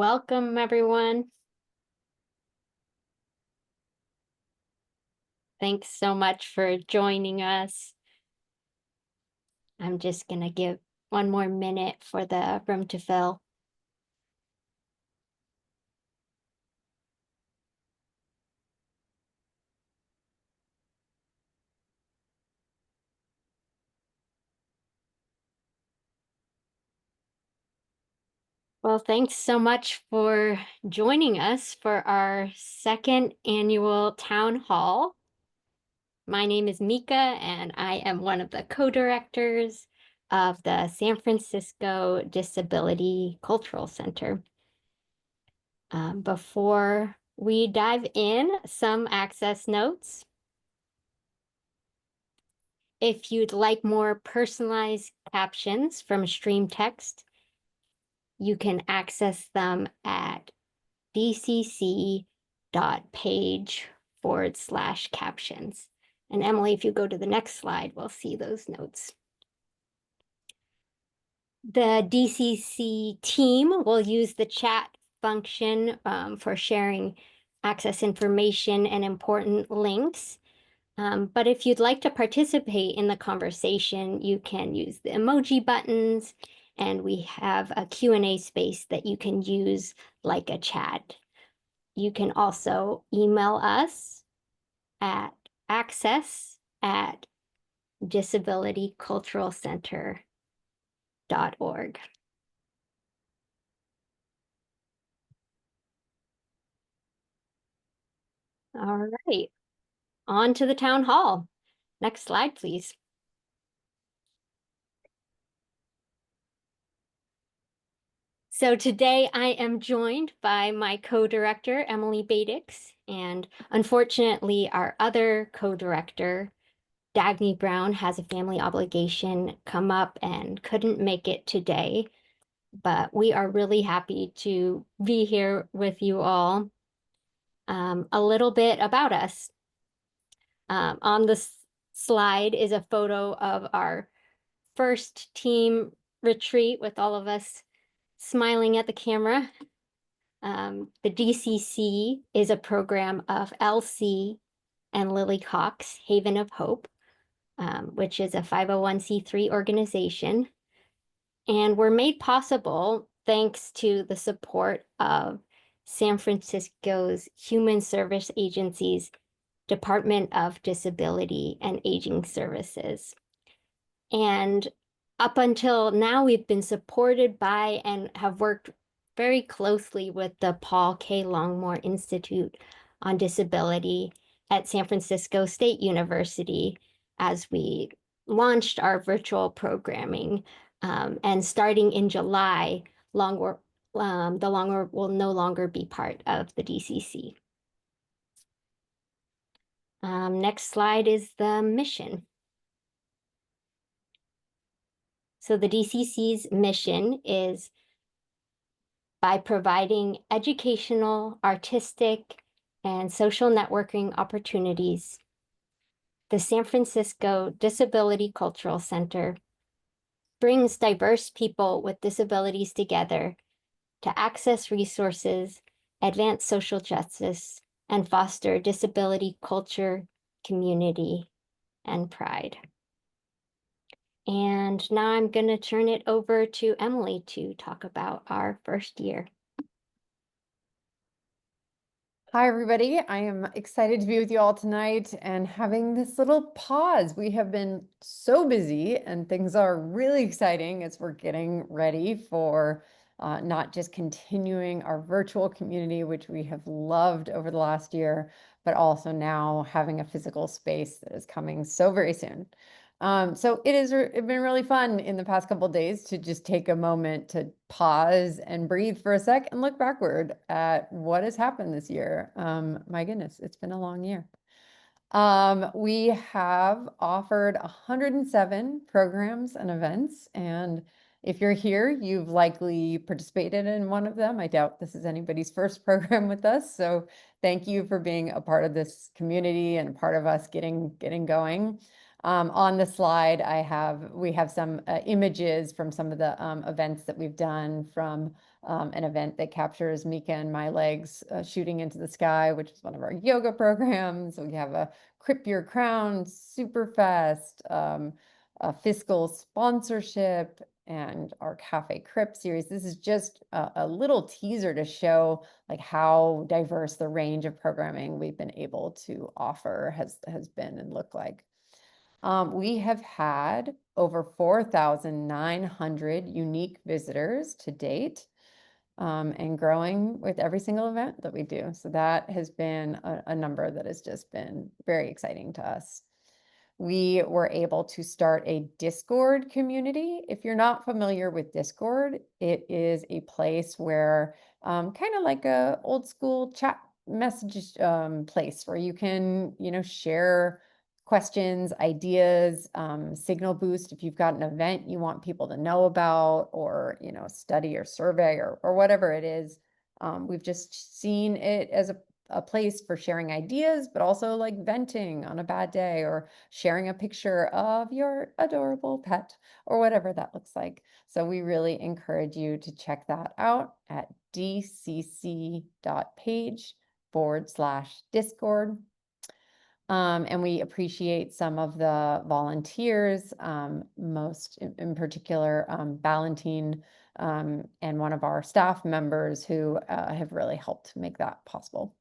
Welcome, everyone. Thanks so much for joining us. I'm just going to give one more minute for the room to fill. Well, thanks so much for joining us for our second annual town hall. My name is Mika, and I am one of the co-directors of the San Francisco Disability Cultural Center. Before we dive in, some access notes. If you'd like more personalized captions from stream text, you can access them at dcc.page/captions. And Emily, if you go to the next slide, we'll see those notes. The DCC team will use the chat function for sharing access information and important links. But if you'd like to participate in the conversation, you can use the emoji buttons, and we have a Q&A space that you can use like a chat. You can also email us at access@disabilityculturalcenter.org. All right, on to the town hall. Next slide, please. So today I am joined by my co-director, Emily Badix, and unfortunately our other co-director, Dagny Brown, has a family obligation come up and couldn't make it today, but we are really happy to be here with you all. A little bit about us. On this slide is a photo of our first team retreat with all of us smiling at the camera. The DCC is a program of Elsie and Lily Cox, Haven of Hope, which is a 501c3 organization. And were made possible thanks to the support of San Francisco's Human Service Agency's Department of Disability and Aging Services. And up until now, we've been supported by and have worked very closely with the Paul K. Longmore Institute on Disability at San Francisco State University as we launched our virtual programming. And starting in July, the Longmore will no longer be part of the DCC. Next slide is the mission. So the DCC's mission is by providing educational, artistic, and social networking opportunities, the San Francisco Disability Cultural Center brings diverse people with disabilities together to access resources, advance social justice, and foster disability culture, community, and pride. And now I'm going to turn it over to Emily to talk about our first year. Hi, everybody. I am excited to be with you all tonight and having this little pause. We have been so busy and things are really exciting as we're getting ready for not just continuing our virtual community, which we have loved over the last year, but also now having a physical space that is coming so very soon. So it's been really fun in the past couple of days to just take a moment to pause and breathe for a sec and look backward at what has happened this year. My goodness, it's been a long year. We have offered 107 programs and events, and if you're here, you've likely participated in one of them. I doubt this is anybody's first program with us, so thank you for being a part of this community and a part of us getting going. On the slide, we have some images from some of the events that we've done, from an event that captures Mika and my legs shooting into the sky, which is one of our yoga programs. We have a Crip Your Crown Superfest, a fiscal sponsorship, and our Cafe Crip series. This is just a little teaser to show like how diverse the range of programming we've been able to offer has been and look like. We have had over 4,900 unique visitors to date, and growing with every single event that we do. So that has been a number that has just been very exciting to us. We were able to start a Discord community. If you're not familiar with Discord, it is a place where kind of like a old school chat message place where you can, share questions, ideas, signal boost if you've got an event you want people to know about, or, study or survey or whatever it is. We've just seen it as a place for sharing ideas, but also like venting on a bad day, or sharing a picture of your adorable pet, or whatever that looks like. So we really encourage you to check that out at dcc.page/Discord. And we appreciate some of the volunteers, most in particular, Ballantine, and one of our staff members who have really helped make that possible.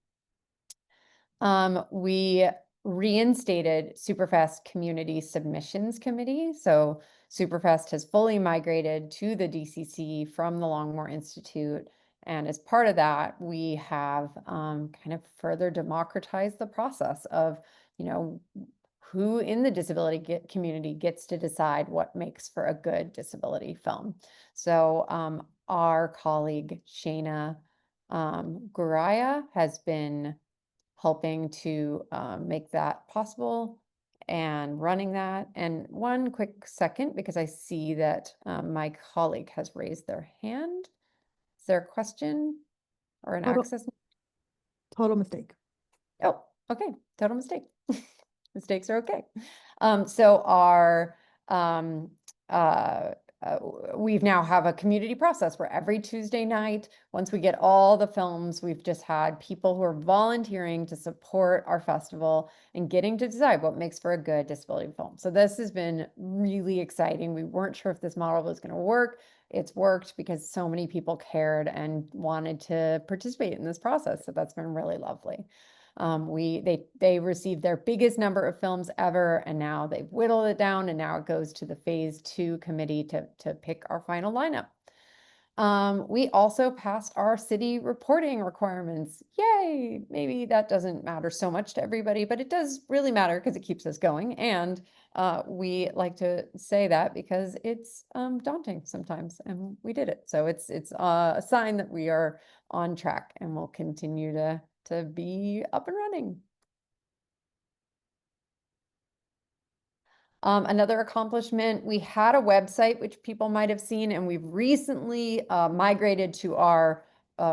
We reinstated Superfest Community Submissions Committee. So Superfest has fully migrated to the DCC from the Longmore Institute. And as part of that, we have kind of further democratized the process of, who in the disability community gets to decide what makes for a good disability film. So our colleague Shayna Guraya has been helping to make that possible and running that. And one quick second, because I see that my colleague has raised their hand. Is there a question or an access? Total mistake. Oh, okay. Total mistake. Mistakes are okay. So our we've now have a community process where every Tuesday night, once we get all the films, we've just had people who are volunteering to support our festival and getting to decide what makes for a good disability film. So this has been really exciting. We weren't sure if this model was going to work. It's worked because so many people cared and wanted to participate in this process. So that's been really lovely. They received their biggest number of films ever, and now they've whittled it down, and now it goes to the phase 2 committee to pick our final lineup. We also passed our city reporting requirements. Yay! Maybe that doesn't matter so much to everybody, but it does really matter because it keeps us going. And we like to say that because it's daunting sometimes, and we did it. So it's a sign that we are on track, and we'll continue to be up and running. Another accomplishment, we had a website which people might have seen, and we've recently migrated to our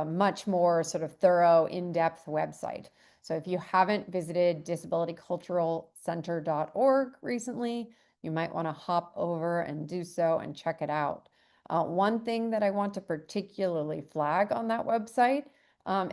much more sort of thorough, in-depth website. So if you haven't visited disabilityculturalcenter.org recently, you might want to hop over and do so and check it out. One thing that I want to particularly flag on that website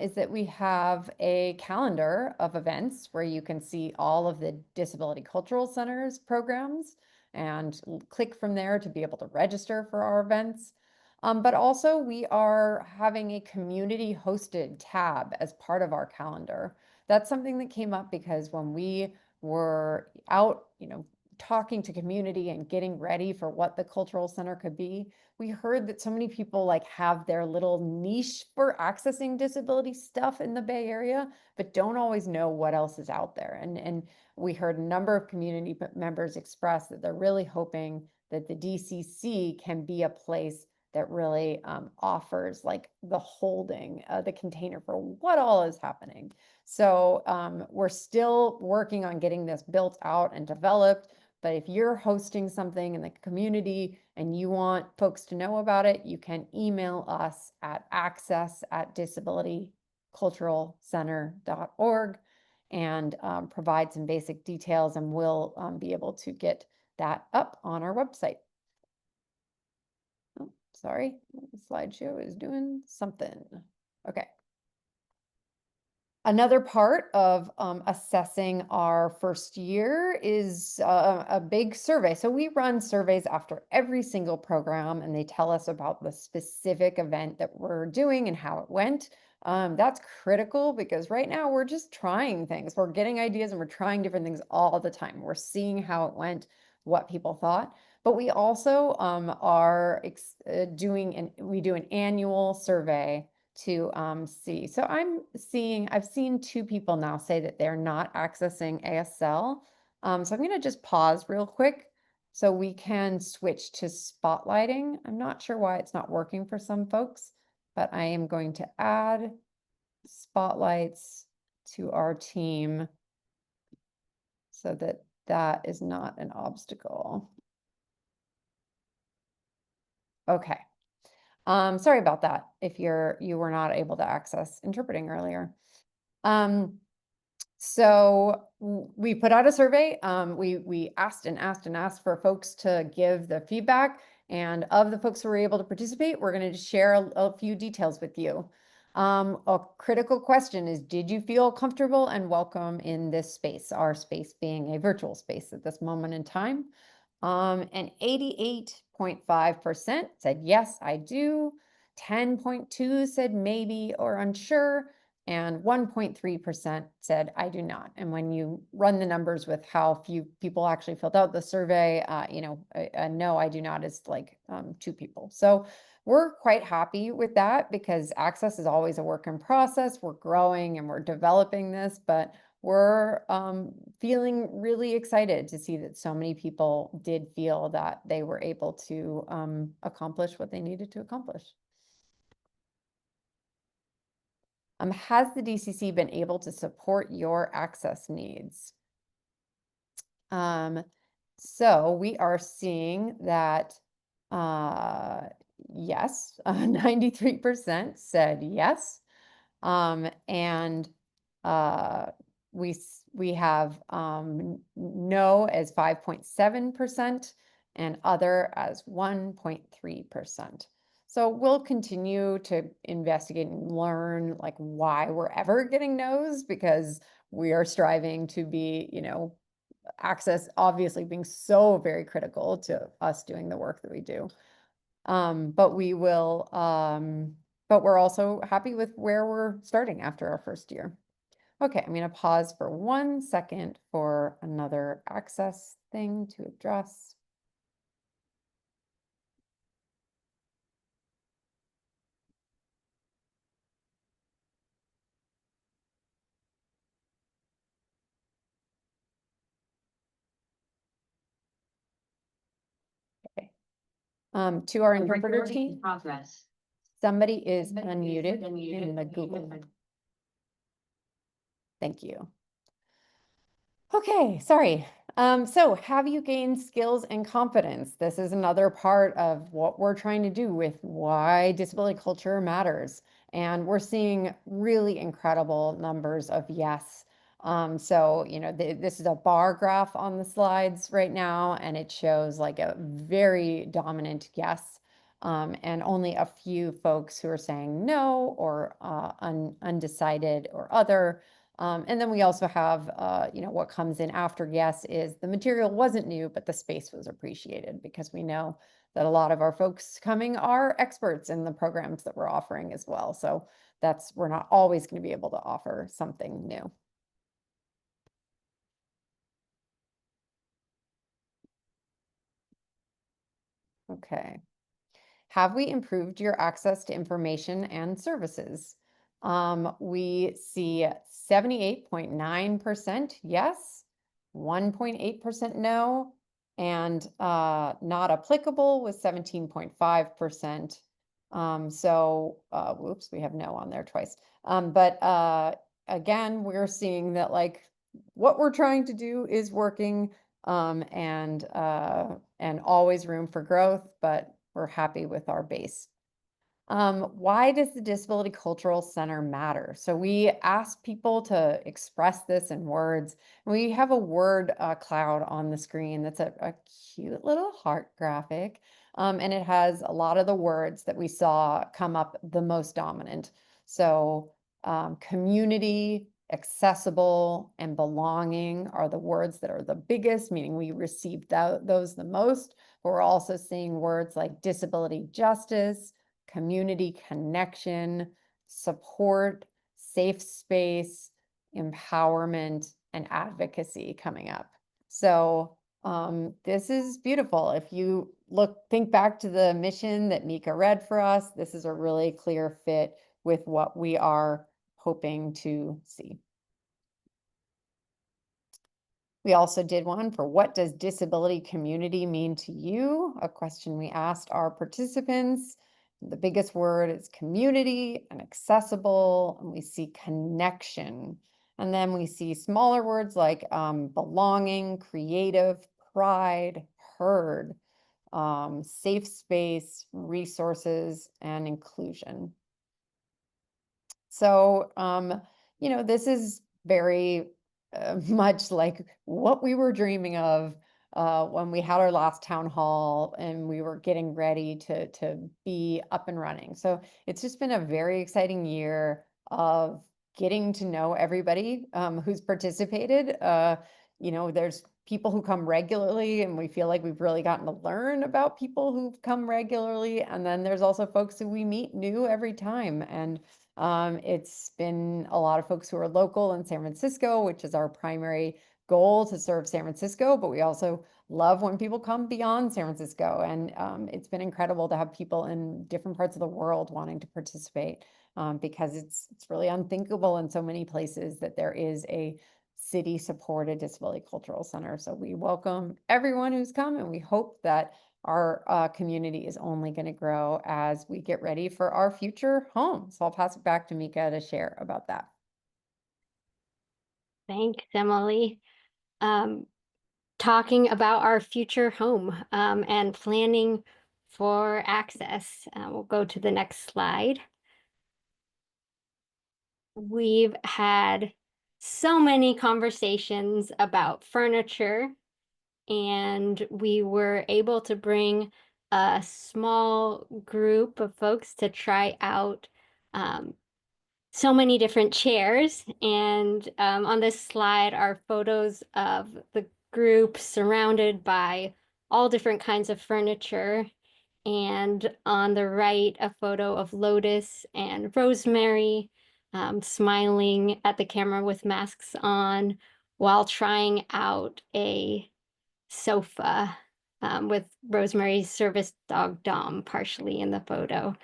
is that we have a calendar of events where you can see all of the Disability Cultural Center's programs and click from there to be able to register for our events. But also we are having a community hosted tab as part of our calendar. That's something that came up because when we were out, talking to community and getting ready for what the cultural center could be, we heard that so many people like have their little niche for accessing disability stuff in the Bay Area, but don't always know what else is out there. And we heard a number of community members express that they're really hoping that the DCC can be a place that really offers like the holding, the container for what all is happening. So we're still working on getting this built out and developed. But if you're hosting something in the community and you want folks to know about it, you can email us at access@disabilityculturalcenter.org. and provide some basic details, and we'll be able to get that up on our website. Oh, sorry, the slideshow is doing something. Okay. Another part of assessing our first year is a big survey. So we run surveys after every single program, and they tell us about the specific event that we're doing and how it went. That's critical because right now we're just trying things. We're getting ideas and we're trying different things all the time. We're seeing how it went, what people thought. But we also are we do an annual survey to see. So I've seen 2 people now say that they're not accessing ASL. So I'm going to just pause real quick so we can switch to spotlighting. I'm not sure why it's not working for some folks, but I am going to add spotlights to our team so that that is not an obstacle. Okay. Sorry about that if you were not able to access interpreting earlier. So we put out a survey. We asked and asked and asked for folks to give the feedback, and of the folks who were able to participate, we're going to share a few details with you. A critical question is, did you feel comfortable and welcome in this space, our space being a virtual space at this moment in time? And 88.5% said, yes, I do. 10.2 said maybe or unsure, and 1.3% said, I do not. And when you run the numbers with how few people actually filled out the survey, no, I do not is like 2 people. So we're quite happy with that because access is always a work in process. We're growing and we're developing this, but we're feeling really excited to see that so many people did feel that they were able to accomplish what they needed to accomplish. Has the DCC been able to support your access needs? So we are seeing that, yes, 93% said yes. And we have no as 5.7% and other as 1.3%. So we'll continue to investigate and learn like why we're ever getting no's, because we are striving to be, access obviously being so very critical to us doing the work that we do. But we're also happy with where we're starting after our first year. Okay, I'm going to pause for 1 second for another access thing to address. Okay. To our interpreter team, Progress. somebody is unmuted in the Google. Thank you. Okay, sorry. So have you gained skills and confidence? This is another part of what we're trying to do with why disability culture matters. And we're seeing really incredible numbers of yes. So, this is a bar graph on the slides right now, and it shows like a very dominant yes. And only a few folks who are saying no or undecided or other. And then we also have, what comes in after yes is the material wasn't new, but the space was appreciated, because we know that a lot of our folks coming are experts in the programs that we're offering as well. So we're not always going to be able to offer something new. Okay. Have we improved your access to information and services? We see 78.9% yes, 1.8% no, and not applicable was 17.5%. Whoops, we have no on there twice. But again, we're seeing that like what we're trying to do is working, and always room for growth, but we're happy with our base. Why does the Disability Cultural Center matter? So we asked people to express this in words. We have a word cloud on the screen that's a cute little heart graphic. And it has a lot of the words that we saw come up the most dominant. So community, accessible, and belonging are the words that are the biggest, meaning we received those the most. But we're also seeing words like disability justice, community connection, support, safe space, empowerment, and advocacy coming up. So this is beautiful. If you think back to the mission that Mika read for us, this is a really clear fit with what we are hoping to see. We also did one for what does disability community mean to you? A question we asked our participants. The biggest word is community and accessible, and we see connection. And then we see smaller words like belonging, creative, pride, heard, safe space, resources, and inclusion. So, this is very much like what we were dreaming of when we had our last town hall and we were getting ready to be up and running. So it's just been a very exciting year of getting to know everybody who's participated. There's people who come regularly, and we feel like we've really gotten to learn about people who've come regularly. And then there's also folks who we meet new every time. And it's been a lot of folks who are local in San Francisco, which is our primary goal to serve San Francisco, but we also love when people come beyond San Francisco. And it's been incredible to have people in different parts of the world wanting to participate because it's really unthinkable in so many places that there is a city-supported disability cultural center. So we welcome everyone who's come, and we hope that our community is only going to grow as we get ready for our future home. So I'll pass it back to Mika to share about that. Thanks, Emily. Talking about our future home and planning for access. We'll go to the next slide. We've had so many conversations about furniture, and we were able to bring a small group of folks to try out so many different chairs. And on this slide are photos of the group surrounded by all different kinds of furniture. And on the right, a photo of Lotus and Rosemary smiling at the camera with masks on while trying out a sofa with Rosemary's service dog Dom partially in the photo.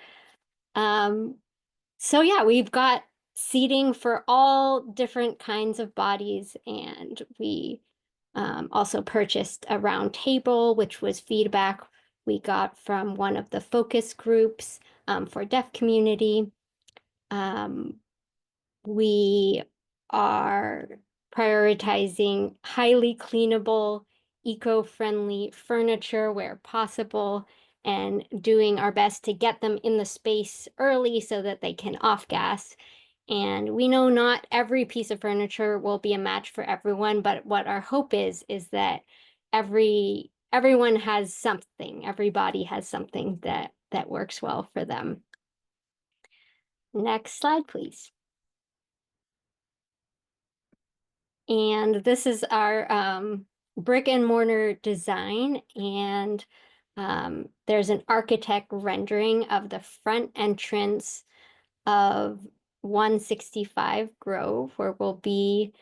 So yeah, we've got seating for all different kinds of bodies, and we also purchased a round table, which was feedback we got from one of the focus groups for deaf community. We are prioritizing highly cleanable, eco-friendly furniture where possible, and doing our best to get them in the space early so that they can off-gas. And we know not every piece of furniture will be a match for everyone, but what our hope is that everyone has something, everybody has something that works well for them. Next slide, please. And this is our brick and mortar design, and there's an architect rendering of the front entrance of 165 Grove, where we'll be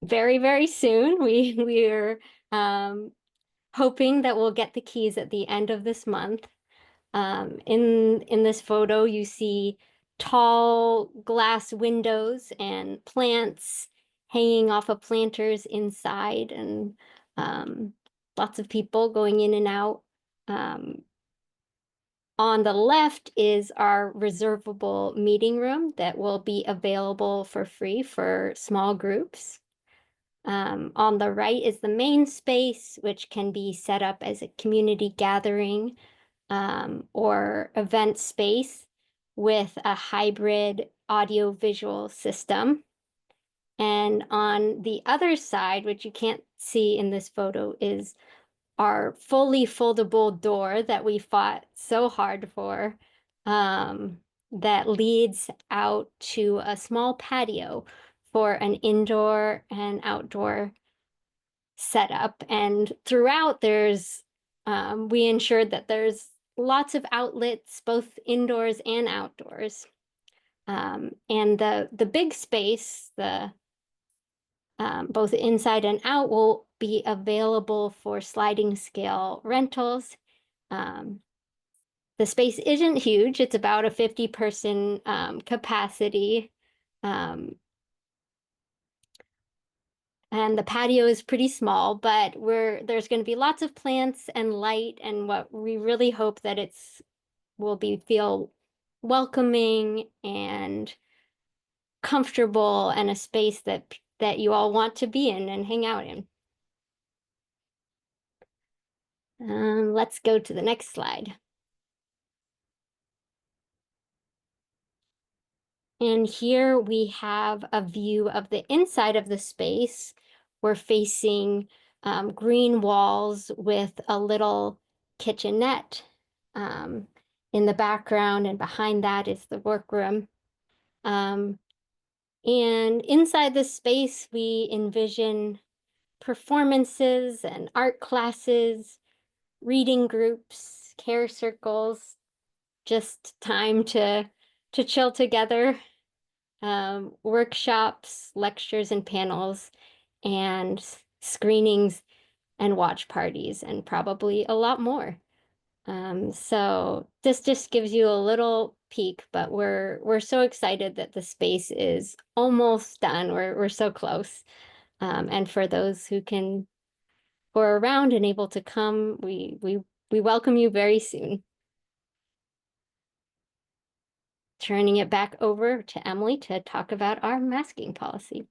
very, very soon. We're hoping that we'll get the keys at the end of this month. In this photo, you see tall glass windows and plants hanging off of planters inside, and lots of people going in and out. On the left is our reservable meeting room that will be available for free for small groups. On the right is the main space, which can be set up as a community gathering or event space with a hybrid audio-visual system. And on the other side, which you can't see in this photo, is our fully foldable door that we fought so hard for, that leads out to a small patio for an indoor and outdoor setup. And throughout, we ensured that there's lots of outlets, both indoors and outdoors. And the big space, both inside and out, will be available for sliding scale rentals. The space isn't huge. It's about a 50-person capacity. And the patio is pretty small, but there's going to be lots of plants and light, and what we really hope that feel welcoming and comfortable, and a space that you all want to be in and hang out in. Let's go to the next slide. And here we have a view of the inside of the space. We're facing green walls with a little kitchenette in the background, and behind that is the workroom. And inside the space, we envision performances and art classes, reading groups, care circles, just time to chill together, workshops, lectures and panels, and screenings and watch parties, and probably a lot more. So this just gives you a little peek, but we're so excited that the space is almost done. We're so close. And for those who are around and able to come, we welcome you very soon. Turning it back over to Emily to talk about our masking policy.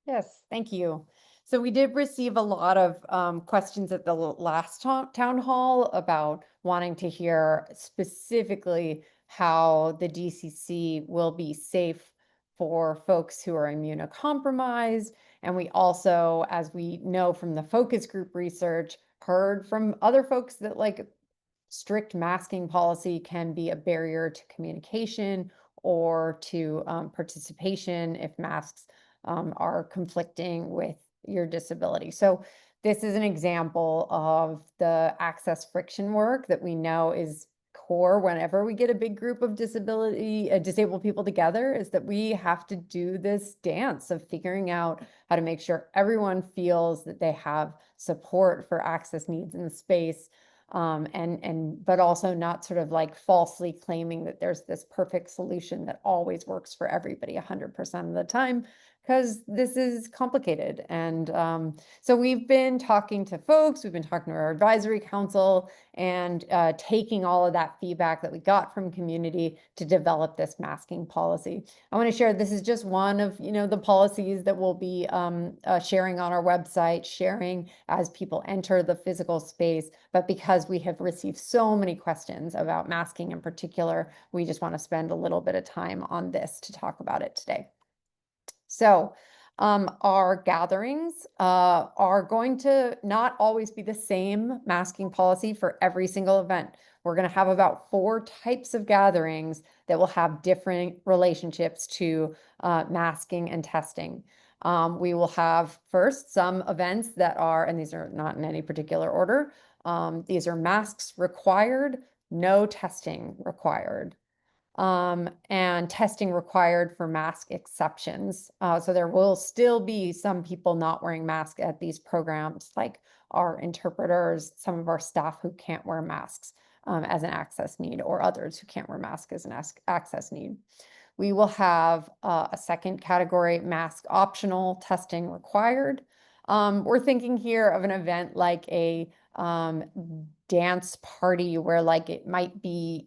Yes, thank you. So we did receive a lot of questions at the last town hall about wanting to hear specifically how the DCC will be safe for folks who are immunocompromised. And we also, as we know from the focus group research, heard from other folks that like strict masking policy can be a barrier to communication or to participation if masks are conflicting with your disability. So this is an example of the access friction work that we know is core whenever we get a big group of disabled people together, is that we have to do this dance of figuring out how to make sure everyone feels that they have support for access needs in the space. But also not sort of like falsely claiming that there's this perfect solution that always works for everybody 100% of the time, because this is complicated. And so we've been talking to folks, we've been talking to our advisory council, and taking all of that feedback that we got from community to develop this masking policy. I want to share, this is just one of, the policies that we'll be sharing on our website, sharing as people enter the physical space. But because we have received so many questions about masking in particular, we just want to spend a little bit of time on this to talk about it today. So our gatherings are going to not always be the same masking policy for every single event. We're going to have about 4 types of gatherings that will have different relationships to masking and testing. We will have first some events that are, and these are not in any particular order, these are masks required, no testing required. And testing required for mask exceptions. So there will still be some people not wearing masks at these programs, like our interpreters, some of our staff who can't wear masks as an access need, or others who can't wear masks as an access need. We will have a second category, mask optional, testing required. We're thinking here of an event like a dance party where like it might be,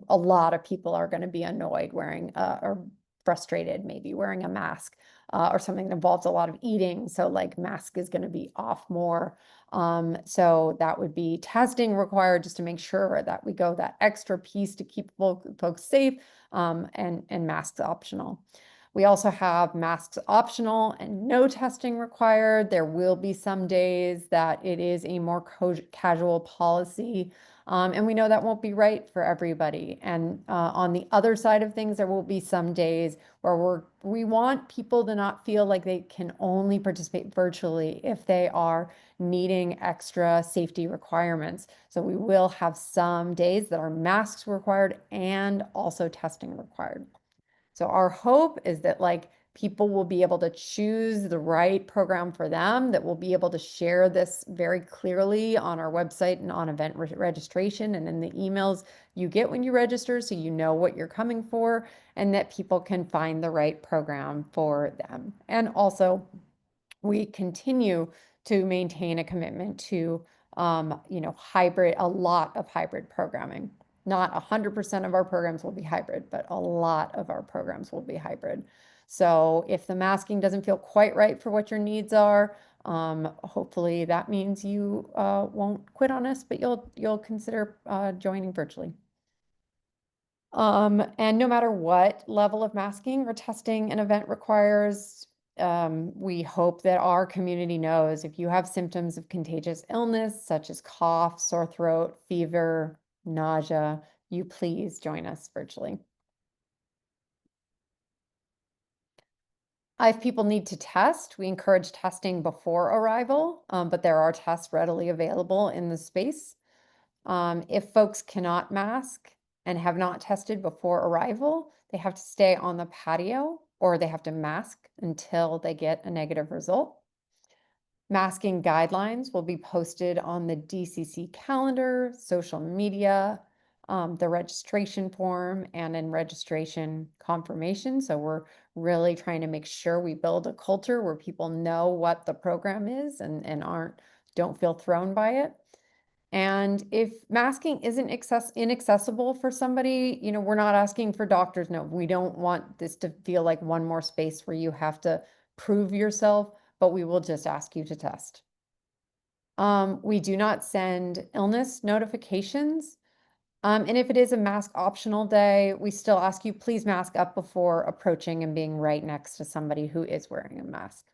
a lot of people are going to be annoyed wearing or frustrated maybe wearing a mask, or something that involves a lot of eating. So like mask is going to be off more. So that would be testing required just to make sure that we go that extra piece to keep folks safe, and masks optional. We also have masks optional and no testing required. There will be some days that it is a more casual policy. And we know that won't be right for everybody. And on the other side of things, there will be some days where we want people to not feel like they can only participate virtually if they are needing extra safety requirements. So we will have some days that are masks required and also testing required. So our hope is that people will be able to choose the right program for them, that we'll be able to share this very clearly on our website and on event registration and in the emails you get when you register, so you know what you're coming for, and that people can find the right program for them. And also, we continue to maintain a commitment to hybrid, a lot of hybrid programming. Not 100% of our programs will be hybrid, but a lot of our programs will be hybrid. So if the masking doesn't feel quite right for what your needs are, hopefully that means you won't quit on us, but you'll consider joining virtually. And no matter what level of masking or testing an event requires, we hope that our community knows if you have symptoms of contagious illness, such as cough, sore throat, fever, nausea, you please join us virtually. If people need to test, we encourage testing before arrival, but there are tests readily available in the space. If folks cannot mask and have not tested before arrival, they have to stay on the patio or they have to mask until they get a negative result. Masking guidelines will be posted on the DCC calendar, social media, the registration form, and in registration confirmation. So we're really trying to make sure we build a culture where people know what the program is and don't feel thrown by it. And if masking isn't inaccessible for somebody, we're not asking for doctors' note. We don't want this to feel like one more space where you have to prove yourself, but we will just ask you to test. We do not send illness notifications. And if it is a mask optional day, we still ask you, please mask up before approaching and being right next to somebody who is wearing a mask.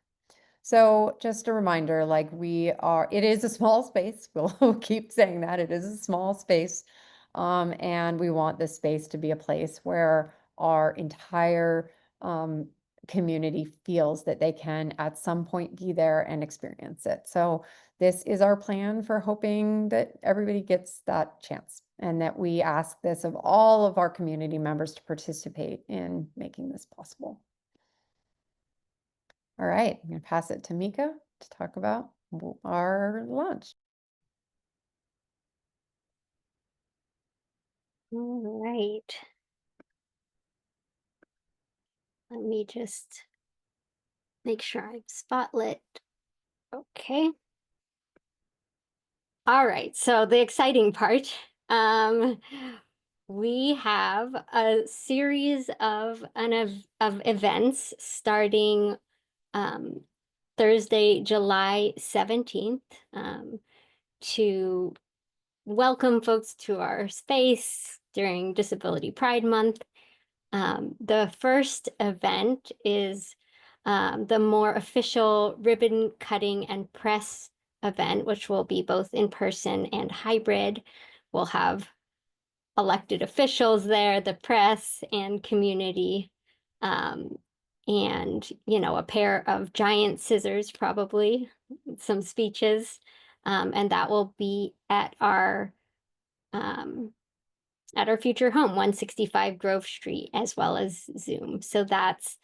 So just a reminder, it is a small space. We'll keep saying that it is a small space. And we want this space to be a place where our entire community feels that they can at some point be there and experience it. So this is our plan for hoping that everybody gets that chance, and that we ask this of all of our community members to participate in making this possible. All right, I'm going to pass it to Mika to talk about our launch. All right. Let me just make sure I'm spotlit. Okay. All right, so the exciting part. We have a series of events starting Thursday, July 17th, to welcome folks to our space during Disability Pride Month. The first event is the more official ribbon cutting and press event, which will be both in person and hybrid. We'll have elected officials there, the press and community, and a pair of giant scissors, probably some speeches, and that will be at our future home, 165 Grove Street, as well as Zoom. So that's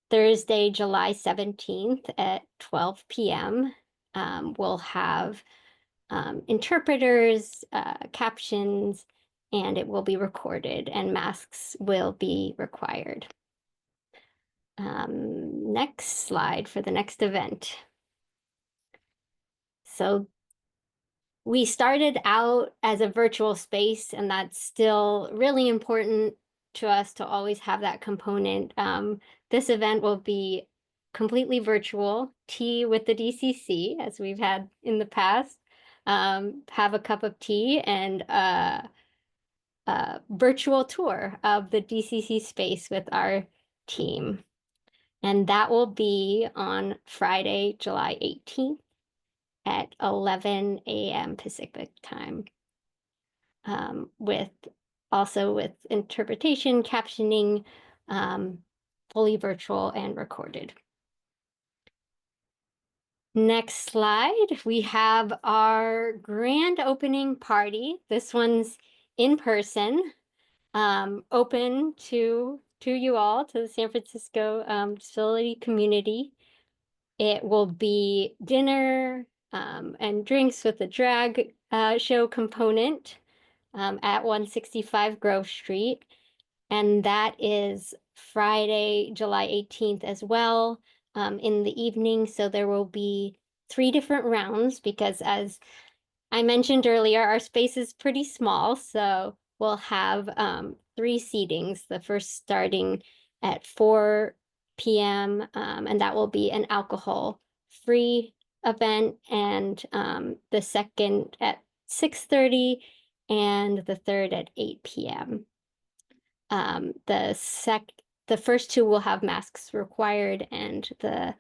Thursday, July 17th at 12 p.m. We'll have interpreters, captions, and it will be recorded, and masks will be required. Next slide for the next event. So we started out as a virtual space, and that's still really important to us to always have that component. This event will be completely virtual, tea with the DCC, as we've had in the past. Have a cup of tea and a virtual tour of the DCC space with our team. And that will be on Friday, July 18th at 11 a.m. Pacific time. With interpretation, captioning, fully virtual and recorded. Next slide, we have our grand opening party. This one's in person, open to you all, to the San Francisco disability community. It will be dinner and drinks with a drag show component at 165 Grove Street. And that is Friday, July 18th as well, in the evening. So there will be 3 different rounds because, as I mentioned earlier, our space is pretty small. So we'll have 3 seatings, the first starting at 4 p.m. And that will be an alcohol-free event, and the second at 6:30 and the third at 8 p.m. The first 2 will have masks required, and the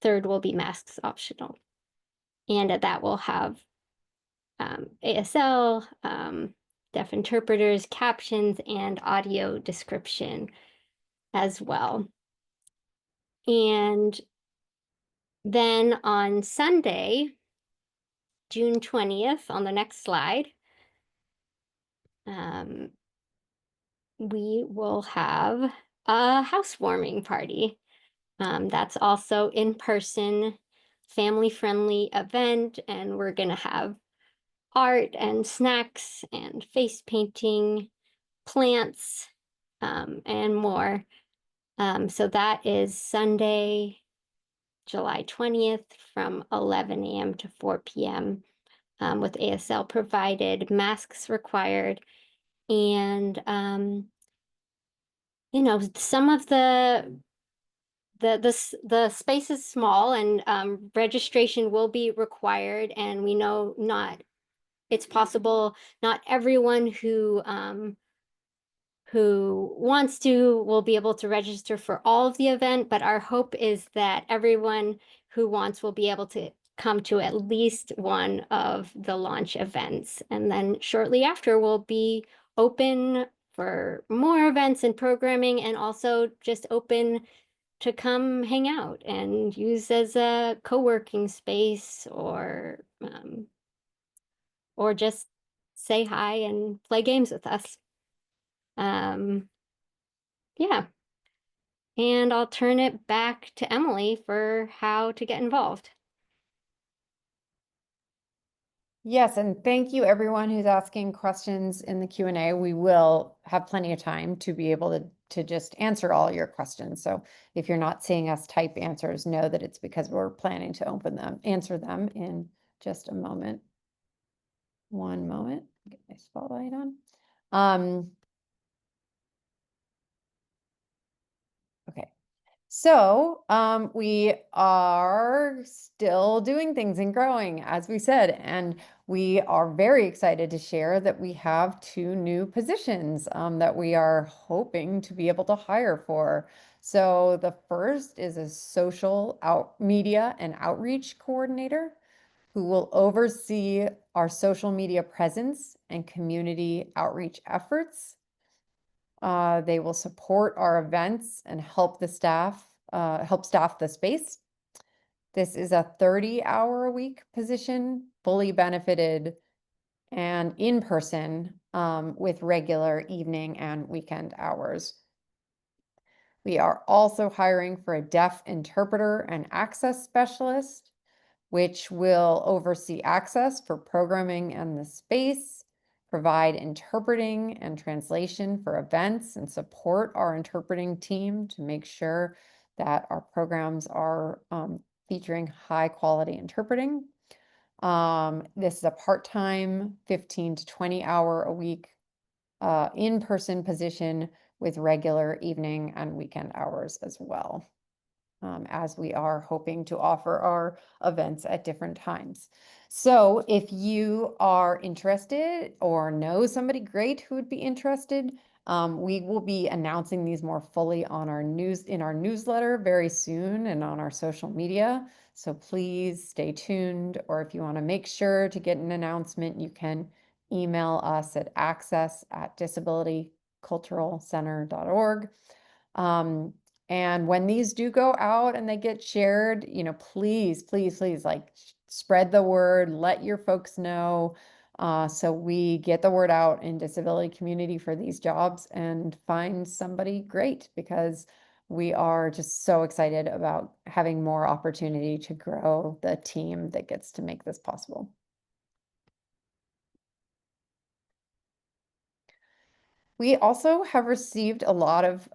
third will be masks optional. And that will have ASL, deaf interpreters, captions, and audio description as well. And then on Sunday, June 20th, on the next slide, we will have a housewarming party. That's also in person, family-friendly event, and we're gonna have art and snacks and face painting, plants, and more. So that is Sunday, July 20th from 11 a.m. to 4 p.m. With ASL provided, masks required, and some of the space is small, and registration will be required, and we know it's possible not everyone who wants to will be able to register for all of the event, but our hope is that everyone who wants will be able to come to at least one of the launch events. And then shortly after, we'll be open for more events and programming, and also just open to come hang out and use as a co-working space, or just say hi and play games with us. Yeah. And I'll turn it back to Emily for how to get involved. Yes, and thank you everyone who's asking questions in the Q&A. We will have plenty of time to be able to just answer all your questions. So if you're not seeing us type answers, know that it's because we're planning to answer them in just a moment. One moment, get my spotlight on. Okay. So we are still doing things and growing, as we said, and we are very excited to share that we have 2 new positions that we are hoping to be able to hire for. So the first is a social media and outreach coordinator who will oversee our social media presence and community outreach efforts. They will support our events and help staff the space. This is a 30-hour-a-week position, fully benefited and in person, with regular evening and weekend hours. We are also hiring for a deaf interpreter and access specialist, which will oversee access for programming and the space, provide interpreting and translation for events, and support our interpreting team to make sure that our programs are featuring high quality interpreting. This is a part-time 15 to 20 hour a week in-person position with regular evening and weekend hours as well. as we are hoping to offer our events at different times. So if you are interested or know somebody great who would be interested, we will be announcing these more fully on our newsletter very soon and on our social media. So please stay tuned, or if you want to make sure to get an announcement, you can email us at access@disabilityculturalcenter.org. And when these do go out and they get shared, please, please, please, like, spread the word, let your folks know, so we get the word out in disability community for these jobs and find somebody great, because we are just so excited about having more opportunity to grow the team that gets to make this possible. We also have received a lot of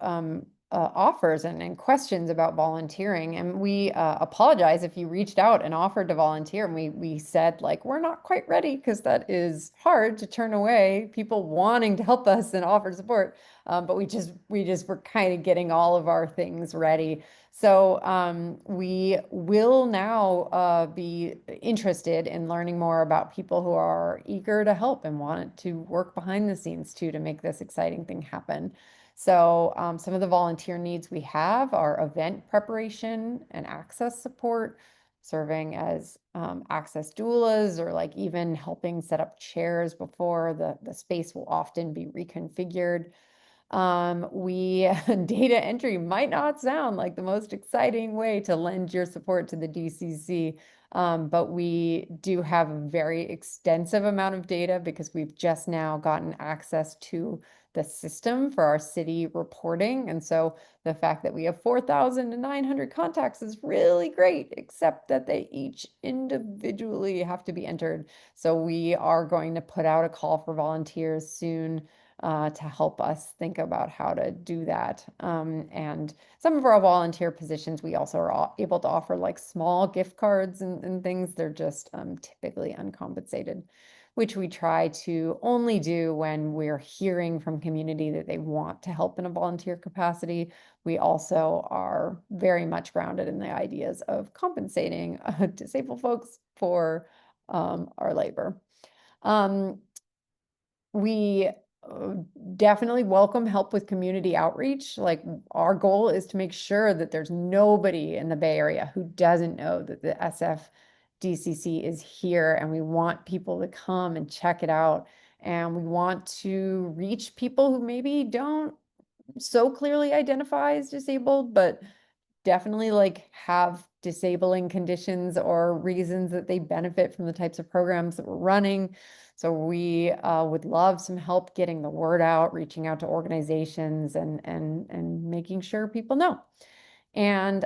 offers and questions about volunteering, and we apologize if you reached out and offered to volunteer and we said, like, we're not quite ready, because that is hard to turn away people wanting to help us and offer support. But we just were kind of getting all of our things ready. So we will now be interested in learning more about people who are eager to help and want to work behind the scenes too, to make this exciting thing happen. So some of the volunteer needs we have are event preparation and access support, serving as access doulas, or like even helping set up chairs before the space will often be reconfigured. Data entry might not sound like the most exciting way to lend your support to the DCC, but we do have a very extensive amount of data, because we've just now gotten access to the system for our city reporting. And so the fact that we have 4,900 contacts is really great, except that they each individually have to be entered. So we are going to put out a call for volunteers soon to help us think about how to do that. And some of our volunteer positions, we also are able to offer like small gift cards and things. They're just typically uncompensated, which we try to only do when we're hearing from community that they want to help in a volunteer capacity. We also are very much grounded in the ideas of compensating disabled folks for our labor. We definitely welcome help with community outreach. Like, our goal is to make sure that there's nobody in the Bay Area who doesn't know that the SFDCC is here, and we want people to come and check it out. And we want to reach people who maybe don't so clearly identify as disabled, but definitely like have disabling conditions or reasons that they benefit from the types of programs that we're running. So we would love some help getting the word out, reaching out to organizations, and making sure people know. And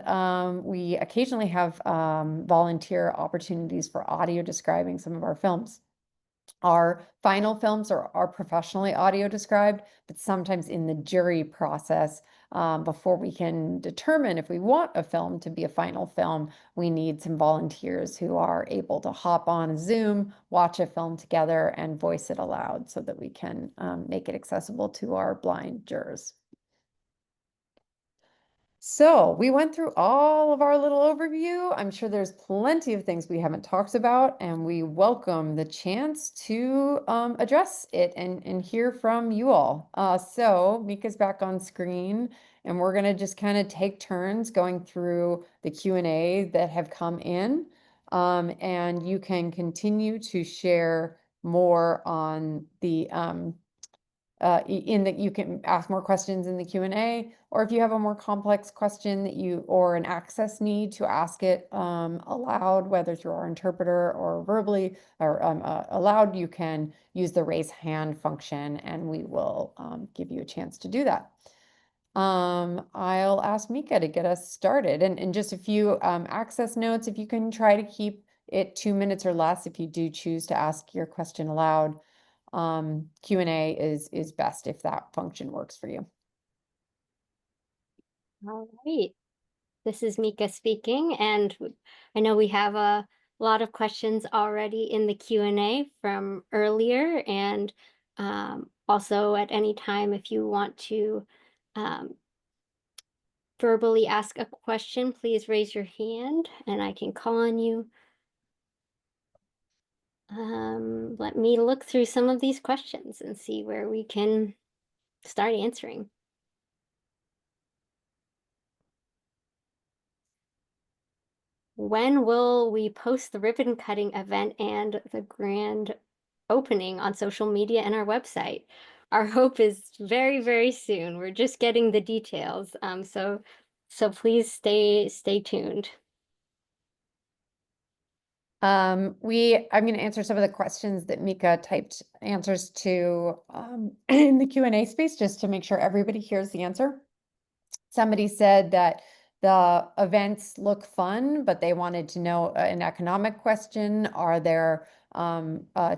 we occasionally have volunteer opportunities for audio describing some of our films. Our final films are professionally audio described, but sometimes in the jury process, before we can determine if we want a film to be a final film, we need some volunteers who are able to hop on Zoom, watch a film together, and voice it aloud so that we can make it accessible to our blind jurors. So we went through all of our little overview. I'm sure there's plenty of things we haven't talked about, and we welcome the chance to address it and hear from you all. So Mika's back on screen, and we're going to just kind of take turns going through the Q&A that have come in. And you can continue to share more on the you can ask more questions in the Q&A, or if you have a more complex question or an access need to ask it aloud, whether through our interpreter or verbally or aloud, you can use the raise hand function, and we will give you a chance to do that. I'll ask Mika to get us started, and just a few access notes. If you can try to keep it 2 minutes or less if you do choose to ask your question aloud. Q&A is best if that function works for you. All right. This is Mika speaking, and I know we have a lot of questions already in the Q&A from earlier, and also at any time if you want to verbally ask a question, please raise your hand and I can call on you. Let me look through some of these questions and see where we can start answering. When will we post the ribbon cutting event and the grand opening on social media and our website? Our hope is very, very soon. We're just getting the details. So please stay tuned. I'm going to answer some of the questions that Mika typed answers to in the Q&A space, just to make sure everybody hears the answer. Somebody said that the events look fun, but they wanted to know an economic question. Are there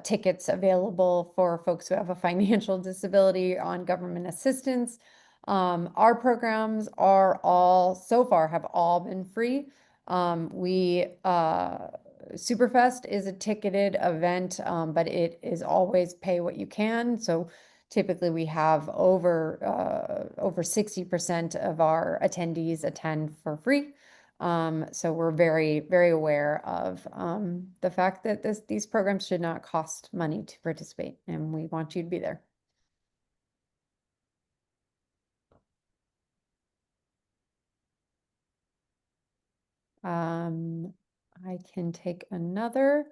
tickets available for folks who have a financial disability on government assistance? Our programs are all, so far, have all been free. Superfest is a ticketed event, but it is always pay what you can. So typically we have over 60% of our attendees attend for free. So we're very, very aware of the fact that these programs should not cost money to participate, and we want you to be there. I can take another.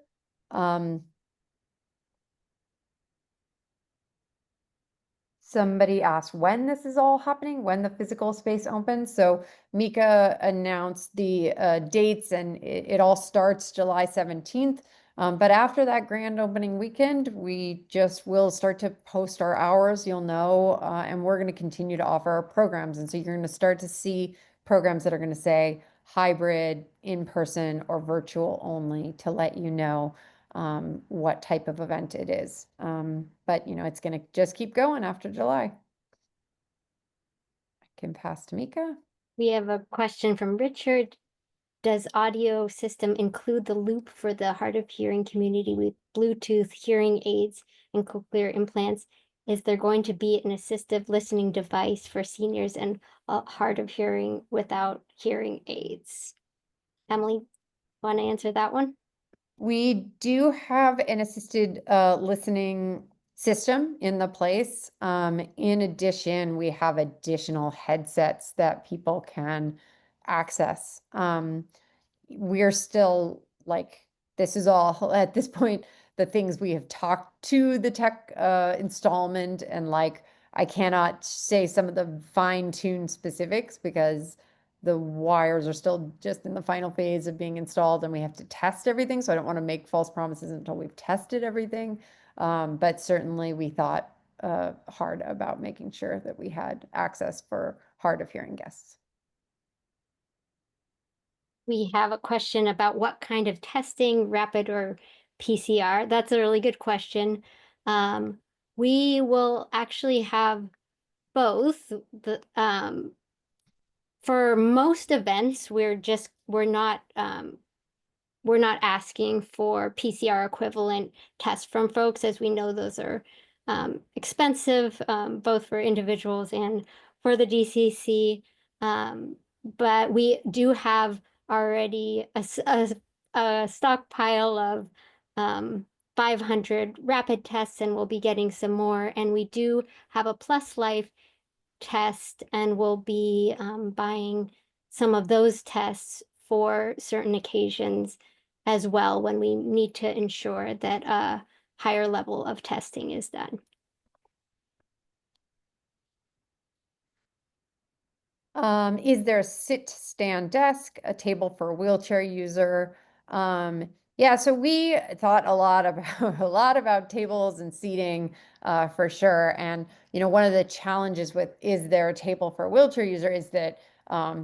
Somebody asked when this is all happening, when the physical space opens. So Mika announced the dates, and it all starts July 17th. But after that grand opening weekend, we just will start to post our hours, you'll know, and we're going to continue to offer our programs. And so you're going to start to see programs that are going to say hybrid, in-person, or virtual only, to let you know what type of event it is. But it's going to just keep going after July. I can pass to Mika. We have a question from Richard. Does audio system include the loop for the hard of hearing community with Bluetooth hearing aids and cochlear implants? Is there going to be an assistive listening device for seniors and hard of hearing without hearing aids? Emily, want to answer that one? We do have an assisted listening system in the place. In addition, we have additional headsets that people can access. We're still this is all at this point, the things we have talked to the tech installment, and I cannot say some of the fine-tuned specifics because the wires are still just in the final phase of being installed and we have to test everything. So I don't want to make false promises until we've tested everything. But certainly we thought hard about making sure that we had access for hard of hearing guests. We have a question about what kind of testing, rapid or PCR. That's a really good question. We will actually have both. For most events, we're not asking for PCR equivalent tests from folks, as we know those are expensive, both for individuals and for the DCC. But we do have already a stockpile of 500 rapid tests, and we'll be getting some more. And we do have a Plus Life test, and we'll be buying some of those tests for certain occasions as well when we need to ensure that a higher level of testing is done. Is there a sit-stand desk, a table for a wheelchair user? Yeah, so we thought a lot about tables and seating for sure. And one of the challenges with is there a table for a wheelchair user is that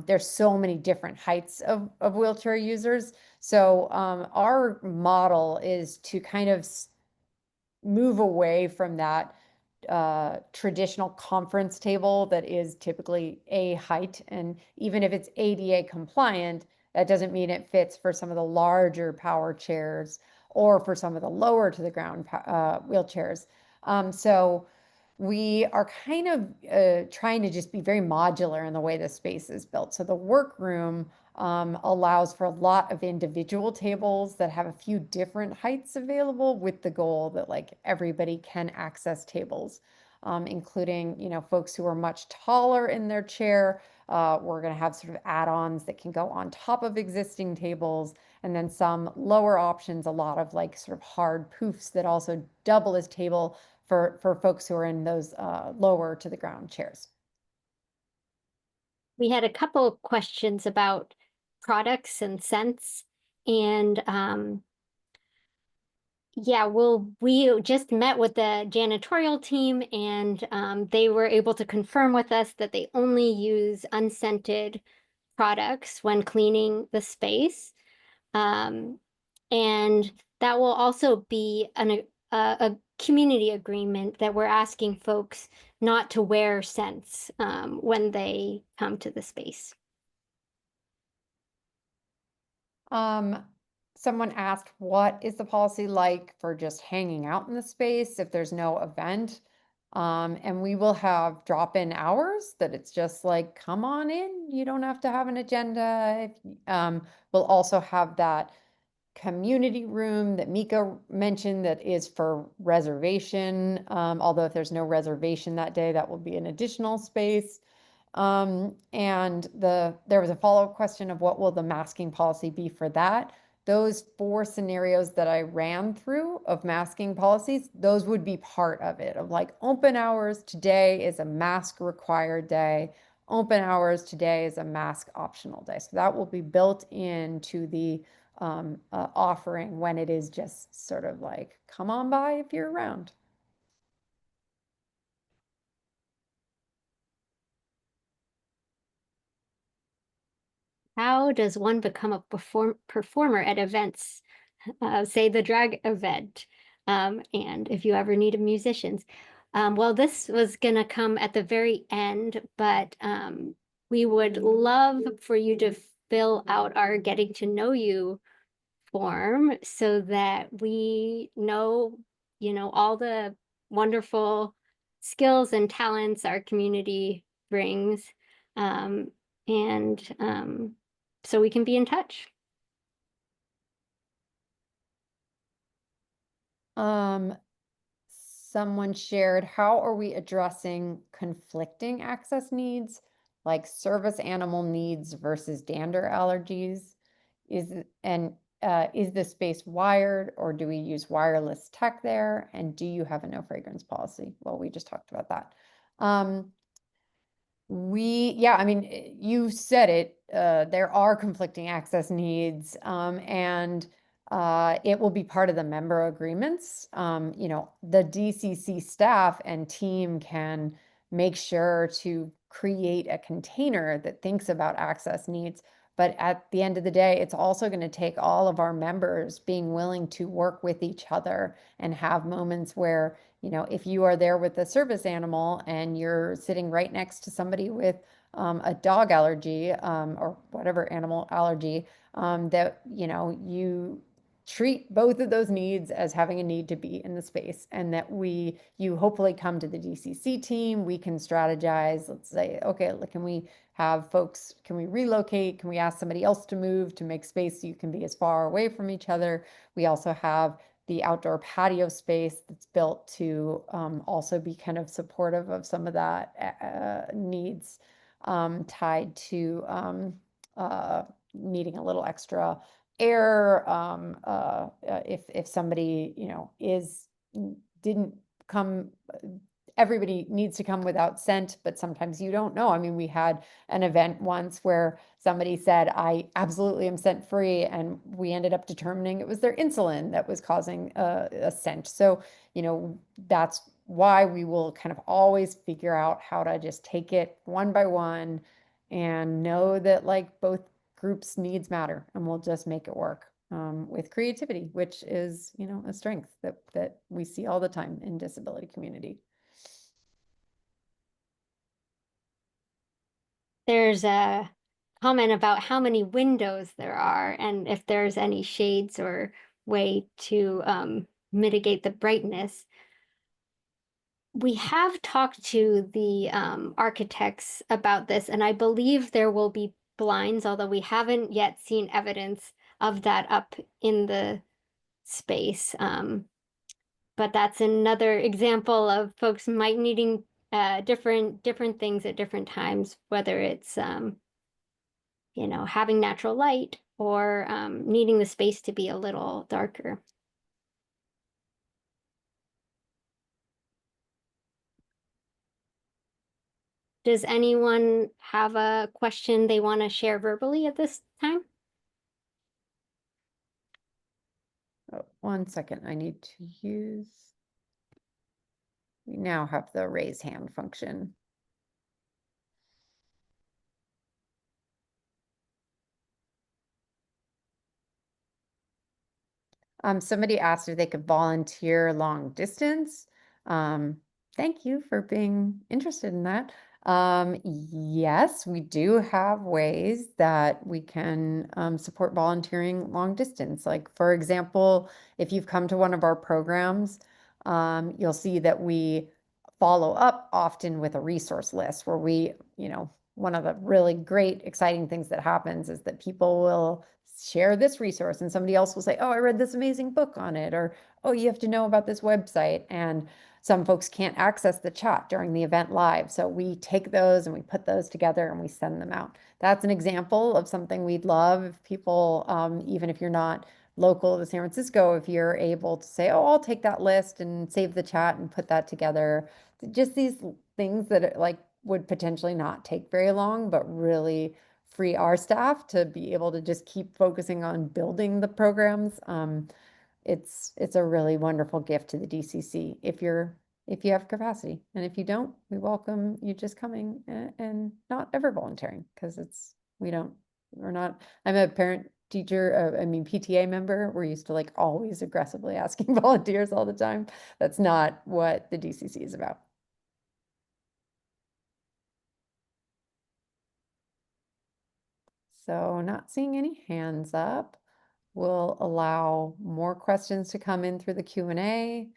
there's so many different heights of wheelchair users. So our model is to kind of move away from that traditional conference table that is typically a height. And even if it's ADA compliant, that doesn't mean it fits for some of the larger power chairs or for some of the lower to the ground wheelchairs. So we are kind of trying to just be very modular in the way the space is built. So the workroom allows for a lot of individual tables that have a few different heights available, with the goal that like everybody can access tables, including, you know, folks who are much taller in their chair. We're going to have sort of add-ons that can go on top of existing tables, and then some lower options, a lot of like sort of hard poofs that also double as table for folks who are in those lower to the ground chairs. We had a couple of questions about products and scents, and yeah, well, we just met with the janitorial team, and they were able to confirm with us that they only use unscented products when cleaning the space. Um, and that will also be a community agreement that we're asking folks not to wear scents when they come to the space. Someone asked, what is the policy like for just hanging out in the space if there's no event? And we will have drop-in hours that it's just like, come on in, you don't have to have an agenda. We'll also have that community room that Mika mentioned that is for reservation. Although if there's no reservation that day, that will be an additional space. And there was a follow-up question of what will the masking policy be for that? Those 4 scenarios that I ran through of masking policies, those would be part of it, of like open hours today is a mask required day. Open hours today is a mask optional day. So that will be built into the offering when it is just sort of like, come on by if you're around. How does one become a performer at events, say the drag event, and if you ever needed musicians? Well, this was gonna come at the very end, but we would love for you to fill out our getting to know you form so that we know, you know, all the wonderful skills and talents our community brings. And so we can be in touch. Someone shared, how are we addressing conflicting access needs, like service animal needs versus dander allergies? Is the space wired, or do we use wireless tech there? And do you have a no fragrance policy? Well, we just talked about that. Yeah, I mean, you said it, there are conflicting access needs, and it will be part of the member agreements. You know, the DCC staff and team can make sure to create a container that thinks about access needs. But at the end of the day, it's also going to take all of our members being willing to work with each other and have moments where, you know, if you are there with a service animal and you're sitting right next to somebody with a dog allergy or whatever animal allergy, that, you know, you treat both of those needs as having a need to be in the space, and that you hopefully come to the DCC team, we can strategize, let's say, okay, can we have folks, can we relocate? Can we ask somebody else to move to make space so you can be as far away from each other? We also have the outdoor patio space that's built to also be kind of supportive of some of that needs tied to needing a little extra air if somebody, you know, didn't come. Everybody needs to come without scent, but sometimes you don't know. I mean, we had an event once where somebody said, I absolutely am scent free, and we ended up determining it was their insulin that was causing a scent. So, you know, that's why we will kind of always figure out how to just take it one by one and know that like both groups' needs matter, and we'll just make it work with creativity, which is, you know, a strength that we see all the time in disability community. There's a comment about how many windows there are and if there's any shades or way to mitigate the brightness. we have talked to the architects about this, and I believe there will be blinds, although we haven't yet seen evidence of that up in the space. But that's another example of folks might needing different things at different times, whether it's having natural light or needing the space to be a little darker. Does anyone have a question they want to share verbally at this time? Oh, 1 second, I need to use. We now have the raise hand function. Somebody asked if they could volunteer long distance. Thank you for being interested in that. Yes, we do have ways that we can support volunteering long distance. Like, for example, if you've come to one of our programs, you'll see that we follow up often with a resource list where we, one of the really great, exciting things that happens is that people will share this resource and somebody else will say, oh, I read this amazing book on it, or, oh, you have to know about this website. And some folks can't access the chat during the event live. So we take those and we put those together and we send them out. That's an example of something we'd love if people, even if you're not local to San Francisco, if you're able to say, oh, I'll take that list and save the chat and put that together. Just these things that like would potentially not take very long, but really free our staff to be able to just keep focusing on building the programs. It's a really wonderful gift to the DCC if you have capacity, and if you don't, we welcome you just coming and not ever volunteering because we're not. I'm a parent teacher, PTA member. We're used to like always aggressively asking volunteers all the time. That's not what the DCC is about. So not seeing any hands up. We'll allow more questions to come in through the Q&A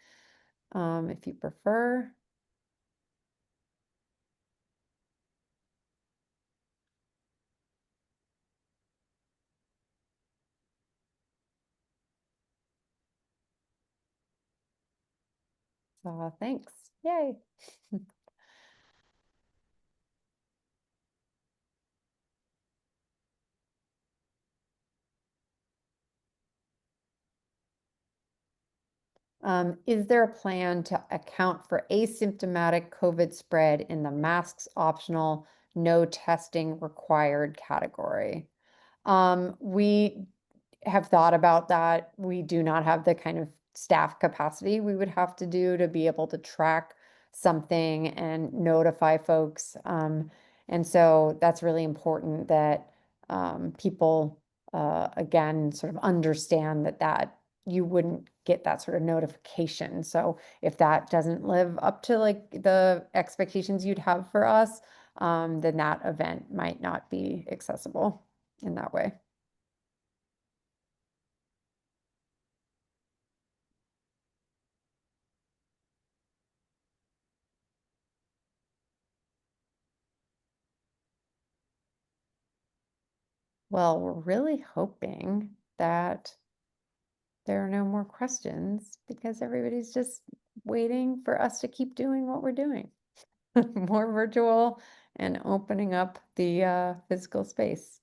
if you prefer. Thanks. Yay. Is there a plan to account for asymptomatic COVID spread in the masks optional, no testing required category? We have thought about that. We do not have the kind of staff capacity we would have to do to be able to track something and notify folks. And so that's really important that people, again, sort of understand that you wouldn't get that sort of notification. So if that doesn't live up to like the expectations you'd have for us, then that event might not be accessible in that way. Well, we're really hoping that there are no more questions because everybody's just waiting for us to keep doing what we're doing. More virtual and opening up the physical space.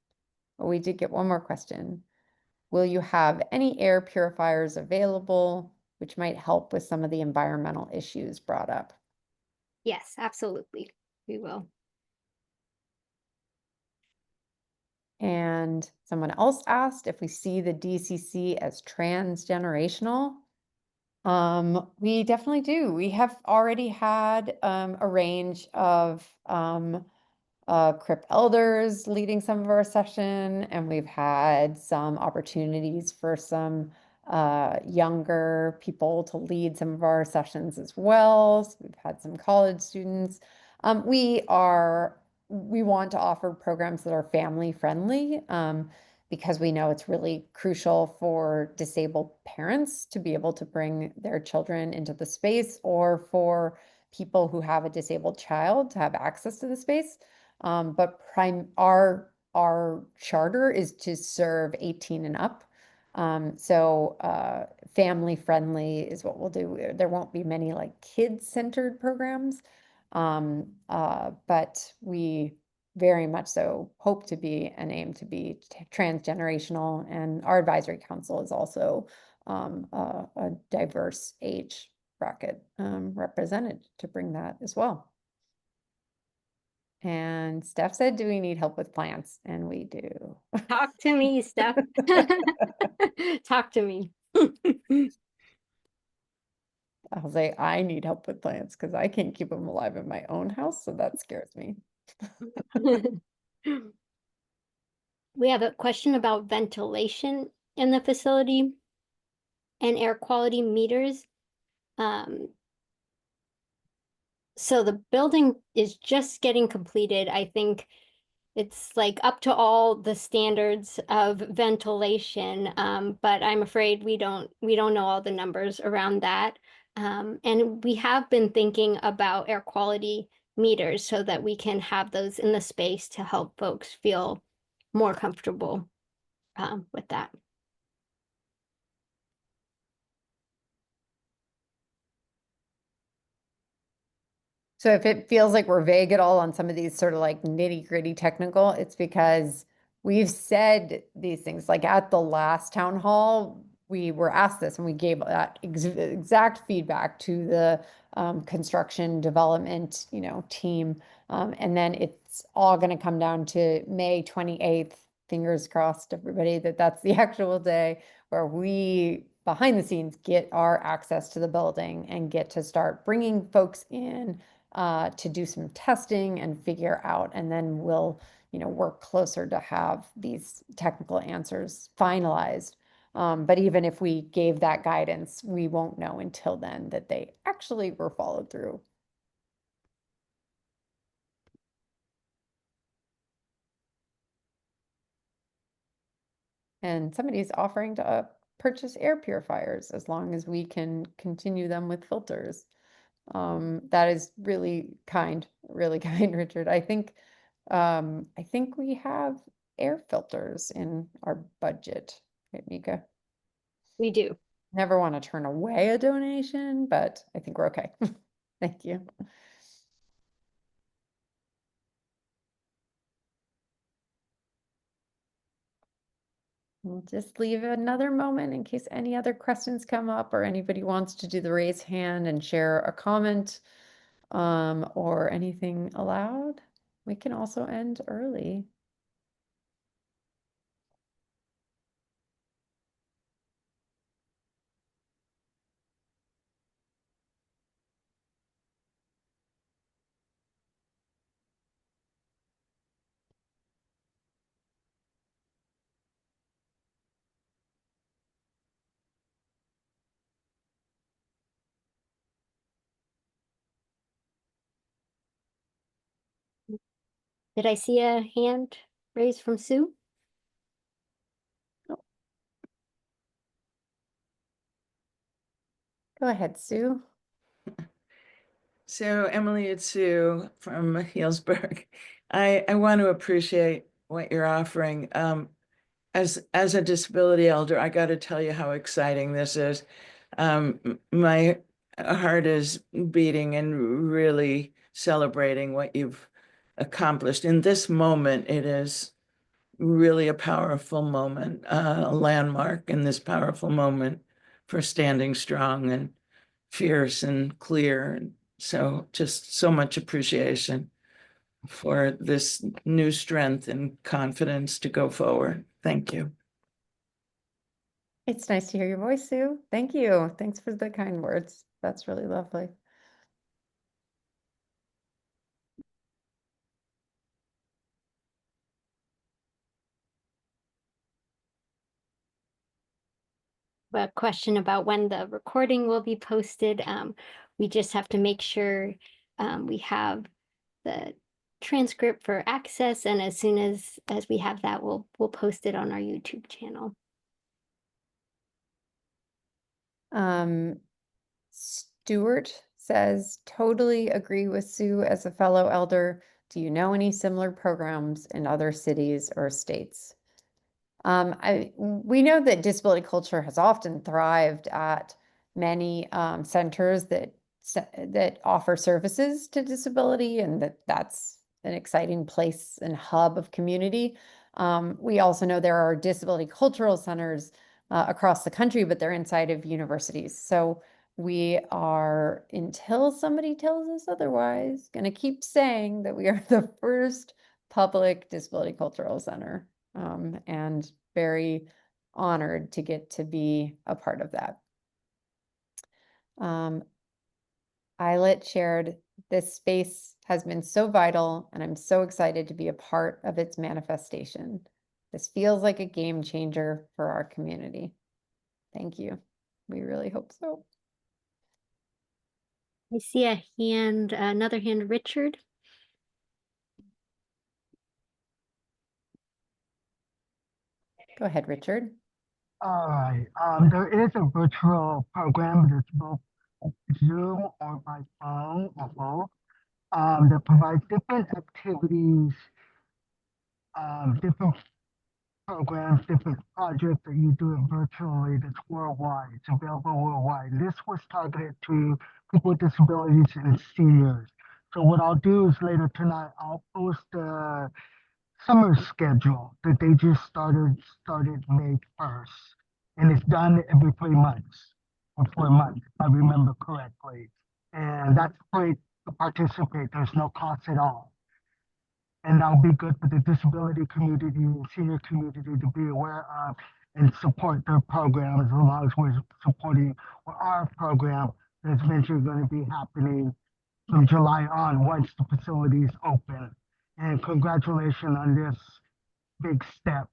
But we did get one more question. Will you have any air purifiers available, which might help with some of the environmental issues brought up? Yes, absolutely. We will. And someone else asked if we see the DCC as transgenerational. We definitely do. We have already had a range of CRIP elders leading some of our session, and we've had some opportunities for some younger people to lead some of our sessions as well. So we've had some college students. We want to offer programs that are family friendly because we know it's really crucial for disabled parents to be able to bring their children into the space, or for people who have a disabled child to have access to the space. But our charter is to serve 18 and up. So family friendly is what we'll do. There won't be many like kid-centered programs. But we very much so hope to be and aim to be transgenerational, and our advisory council is also a diverse age bracket represented to bring that as well. And Steph said, do we need help with plants? And we do. Talk to me, Steph. Talk to me. I'll say I need help with plants because I can't keep them alive in my own house, so that scares me. We have a question about ventilation in the facility and air quality meters. So the building is just getting completed. I think it's like up to all the standards of ventilation, but I'm afraid we don't know all the numbers around that. And we have been thinking about air quality meters so that we can have those in the space to help folks feel more comfortable with that. So if it feels like we're vague at all on some of these sort of like nitty-gritty technical, it's because we've said these things. Like at the last town hall, we were asked this and we gave that exact feedback to the construction development, team. And then it's all going to come down to May 28th. Fingers crossed, everybody, that's the actual day where we behind the scenes get our access to the building and get to start bringing folks in to do some testing and figure out, and then we'll, work closer to have these technical answers finalized. But even if we gave that guidance, we won't know until then that they actually were followed through. And somebody's offering to purchase air purifiers as long as we can continue them with filters. That is really kind, Richard. I think we have air filters in our budget, right, Mika? We do. Never want to turn away a donation, but I think we're okay. Thank you. We'll just leave another moment in case any other questions come up or anybody wants to do the raise hand and share a comment or anything aloud. We can also end early. Did I see a hand raised from Sue? Go ahead, Sue. So Emily, it's Sue from Healdsburg. I want to appreciate what you're offering. As a disability elder, I got to tell you how exciting this is. My heart is beating and really celebrating what you've accomplished. In this moment, it is really a powerful moment, a landmark in this powerful moment for standing strong and fierce and clear. And so just so much appreciation for this new strength and confidence to go forward. Thank you. It's nice to hear your voice, Sue. Thank you. Thanks for the kind words. That's really lovely. A question about when the recording will be posted. We just have to make sure we have the transcript for access, and as soon as we have that, we'll post it on our YouTube channel. Stuart says, totally agree with Sue as a fellow elder. Do you know any similar programs in other cities or states? We know that disability culture has often thrived at many centers that offer services to disability, and that's an exciting place and hub of community. We also know there are disability cultural centers across the country, but they're inside of universities. So we are, until somebody tells us otherwise, going to keep saying that we are the first public disability cultural center. And very honored to get to be a part of that. Eyelet shared, this space has been so vital, and I'm so excited to be a part of its manifestation. This feels like a game changer for our community. Thank you. We really hope so. I see a hand, another hand, Richard. Go ahead, Richard. All right. There is a virtual program that's both Zoom or by phone or both that provides different activities, different programs, different projects that you do it virtually that's worldwide. It's available worldwide. This was targeted to people with disabilities and seniors. So what I'll do is later tonight, I'll post the summer schedule that they just started May 1st. And it's done every 3 months or 4 months, if I remember correctly. And that's great to participate. There's no cost at all. And that'll be good for the disability community and senior community to be aware of and support their programs, as long as we're supporting our program that's eventually going to be happening from July on once the facility is open. And congratulations on this big step.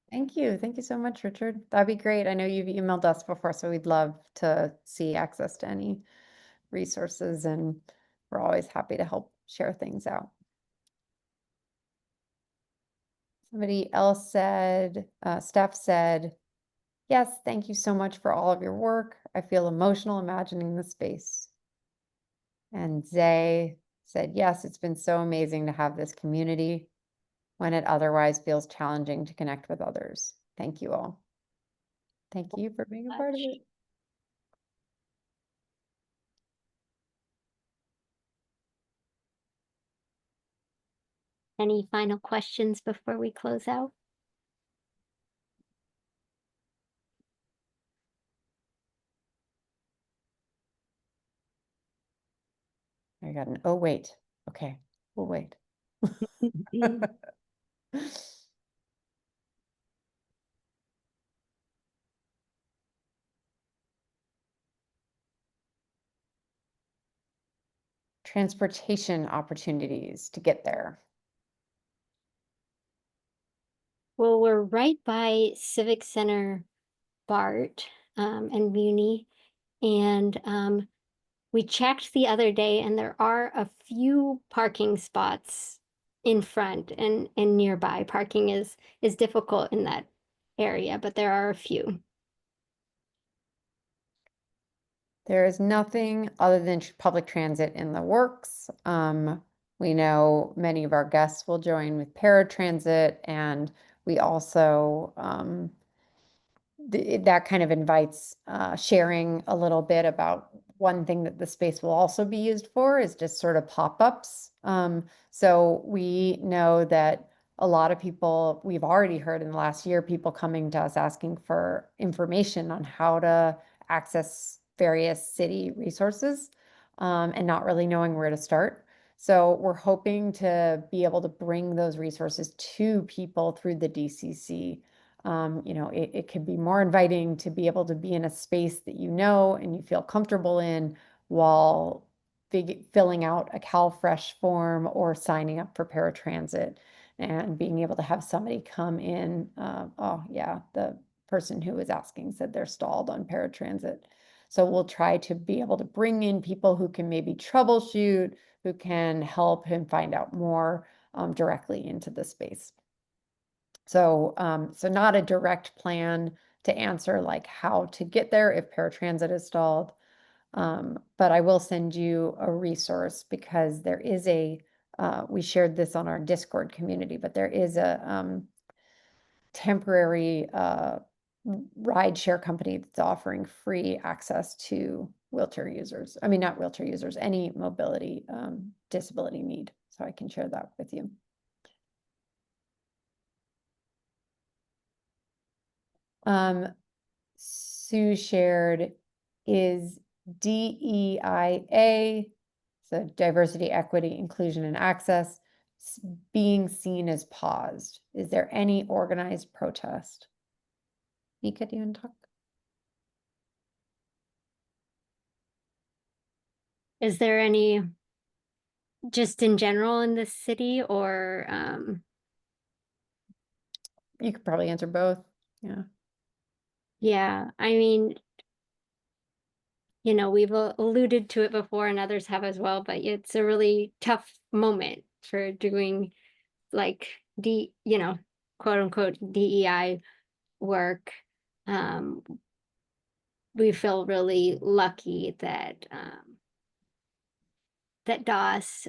Thank you. Thank you so much, Richard. That'd be great. I know you've emailed us before, so we'd love to see access to any resources, and we're always happy to help share things out. Somebody else said, Steph said, yes, thank you so much for all of your work. I feel emotional imagining the space. And Zay said, yes, it's been so amazing to have this community when it otherwise feels challenging to connect with others. Thank you all. Thank you for being a part of it. Any final questions before we close out? I got an, oh, wait. Okay, we'll wait. Transportation opportunities to get there. Well, we're right by Civic Center BART and Muni, and we checked the other day, and there are a few parking spots in front and nearby. Parking is difficult in that area, but there are a few. There is nothing other than public transit in the works. We know many of our guests will join with paratransit, and we also, that kind of invites sharing a little bit about one thing that the space will also be used for is just sort of pop-ups. So we know that a lot of people, we've already heard in the last year, people coming to us asking for information on how to access various city resources and not really knowing where to start. So we're hoping to be able to bring those resources to people through the DCC. You know, it could be more inviting to be able to be in a space that you know and you feel comfortable in while filling out a CalFresh form or signing up for paratransit, and being able to have somebody come in. Oh yeah, the person who was asking said they're stalled on paratransit. So we'll try to be able to bring in people who can maybe troubleshoot, who can help him find out more directly into the space. So, so not a direct plan to answer like how to get there if paratransit is stalled, But I will send you a resource because there is we shared this on our Discord community, but there is a temporary ride share company that's offering free access to wheelchair users. I mean, not wheelchair users, any mobility disability need. So I can share that with you. Sue shared is DEIA, so diversity, equity, inclusion, and access, being seen as paused. Is there any organized protest? Mika, do you want to talk? Is there any just in general in the city or You could probably answer both. Yeah. yeah, I mean, you know, we've alluded to it before and others have as well, but it's a really tough moment for doing like you know, quote unquote DEI work. Um, we feel really lucky that that DOS,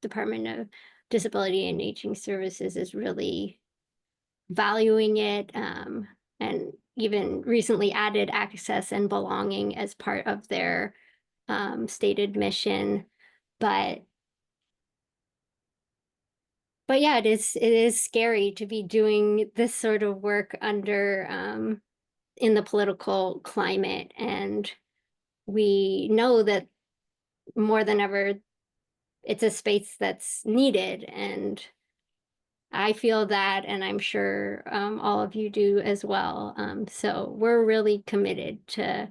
Department of Disability and Aging Services, is really valuing it, and even recently added access and belonging as part of their stated mission. But yeah, it is scary to be doing this sort of work under in the political climate, and we know that more than ever it's a space that's needed, and I feel that, and I'm sure all of you do as well. So we're really committed to,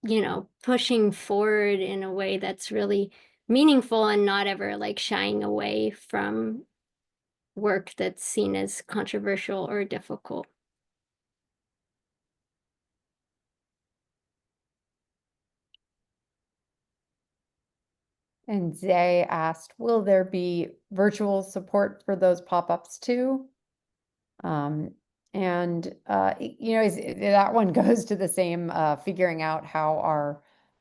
you know, pushing forward in a way that's really meaningful and not ever like shying away from work that's seen as controversial or difficult. And Zay asked, will there be virtual support for those pop-ups too? You know, that one goes to the same figuring out how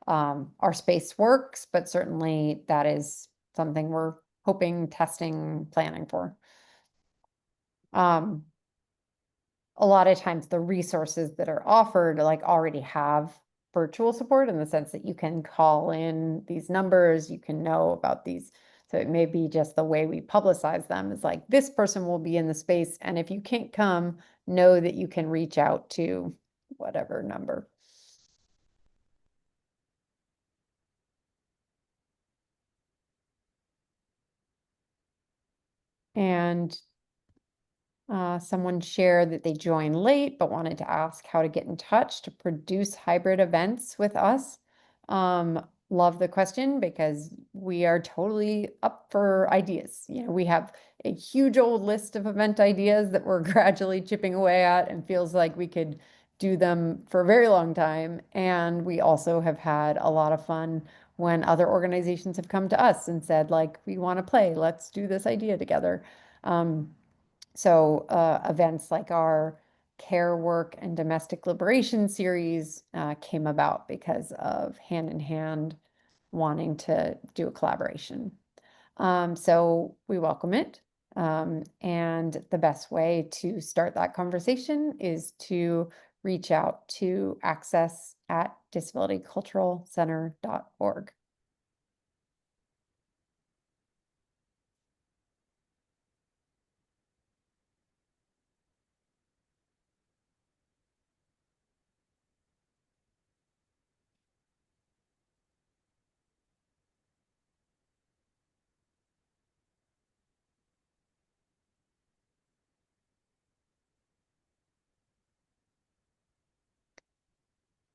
our space works, but certainly that is something we're hoping, testing, planning for. A lot of times the resources that are offered like already have virtual support in the sense that you can call in these numbers, you can know about these. So it may be just the way we publicize them is like, this person will be in the space, and if you can't come, know that you can reach out to whatever number. And someone shared that they joined late but wanted to ask how to get in touch to produce hybrid events with us. Love the question because we are totally up for ideas. You know, we have a huge old list of event ideas that we're gradually chipping away at and feels like we could do them for a very long time. And we also have had a lot of fun when other organizations have come to us and said, like, we want to play, let's do this idea together. So events like our Care Work and Domestic Liberation series came about because of Hand in Hand wanting to do a collaboration. So we welcome it. And the best way to start that conversation is to reach out to access@disabilityculturalcenter.org.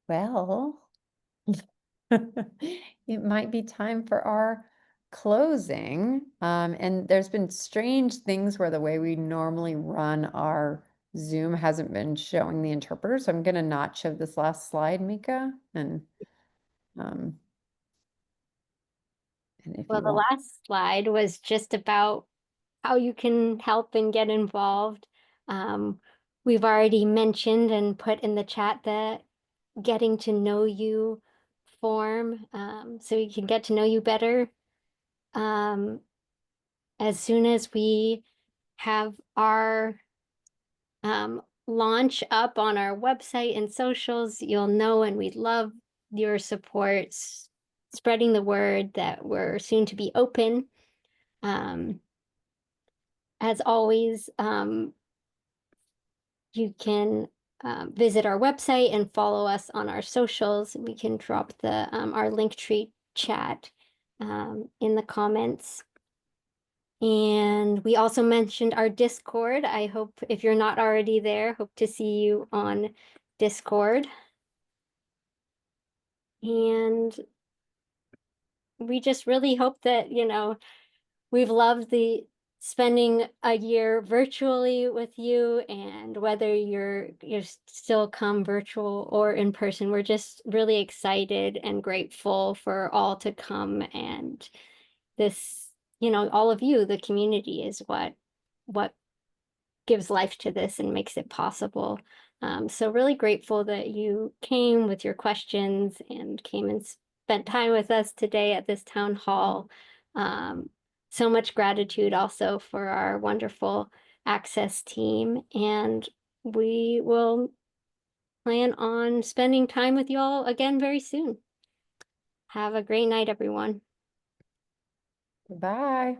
Well, it might be time for our closing. And there's been strange things where the way we normally run our Zoom hasn't been showing the interpreter. So I'm going to not show this last slide, Mika. And if Well, you the want. last slide was just about how you can help and get involved. We've already mentioned and put in the chat that getting to know you form so we can get to know you better. As soon as we have our launch up on our website and socials, you'll know, and we'd love your support, spreading the word that we're soon to be open. As always, you can visit our website and follow us on our socials. We can drop the our Linktree chat in the comments. And we also mentioned our Discord. I hope, if you're not already there, hope to see you on Discord. And we just really hope that, you know, we've loved the spending a year virtually with you, and whether you're still come virtual or in person, we're just really excited and grateful for all to come. And this, you know, all of you, the community, is what gives life to this and makes it possible. So really grateful that you came with your questions and came and spent time with us today at this town hall. So much gratitude also for our wonderful Access team, and we will plan on spending time with you all again very soon. Have a great night, everyone. Bye.